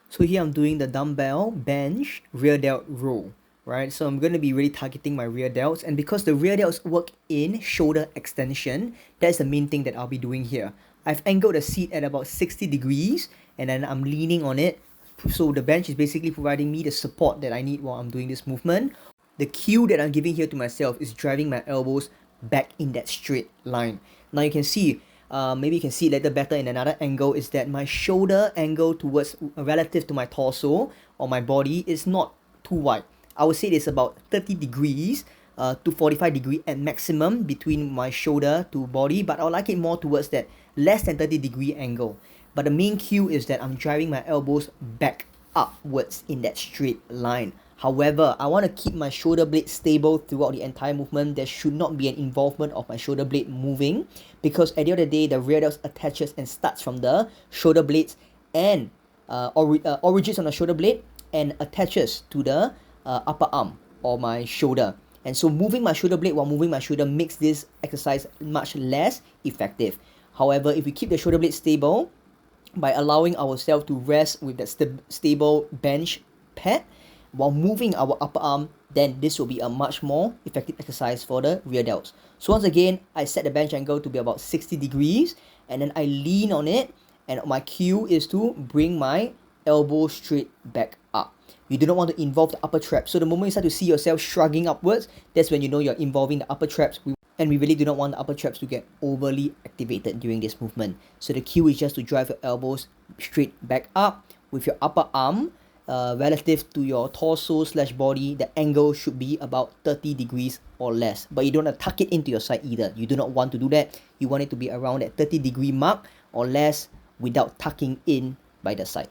So here I'm doing the dumbbell bench rear delt row, right? So I'm going to be really targeting my rear delts, and because the rear delts work in shoulder extension, that's the main thing that I'll be doing here. I've angled the seat at about 60 degrees and then I'm leaning on it. So the bench is basically providing me the support that I need while I'm doing this movement. The cue that I'm giving here to myself is driving my elbows back in that straight line. Now you can see, maybe you can see it later better in another angle, is that my shoulder angle towards relative to my torso or my body is not too wide. I would say it's about 30 degrees to 45 degree at maximum between my shoulder to body, but I would like it more towards that less than 30 degree angle. But the main cue is that I'm driving my elbows back upwards in that straight line. However, I want to keep my shoulder blade stable throughout the entire movement. There should not be an involvement of my shoulder blade moving, because at the end of the day, the rear delts attaches and starts from the shoulder blades and originates on the shoulder blade and attaches to the upper arm or my shoulder. And so moving my shoulder blade while moving my shoulder makes this exercise much less effective. However, if we keep the shoulder blade stable by allowing ourselves to rest with that stable bench pad while moving our upper arm, then this will be a much more effective exercise for the rear delts. So once again, I set the bench angle to be about 60 degrees and then I lean on it, and my cue is to bring my elbow straight back up. You do not want to involve the upper traps. So the moment you start to see yourself shrugging upwards, that's when you know you're involving the upper traps. And we really do not want the upper traps to get overly activated during this movement. So the cue is just to drive your elbows straight back up with your upper arm relative to your torso / body. The angle should be about 30 degrees or less, but you don't want to tuck it into your side either. You do not want to do that. You want it to be around that 30 degree mark or less without tucking in by the side.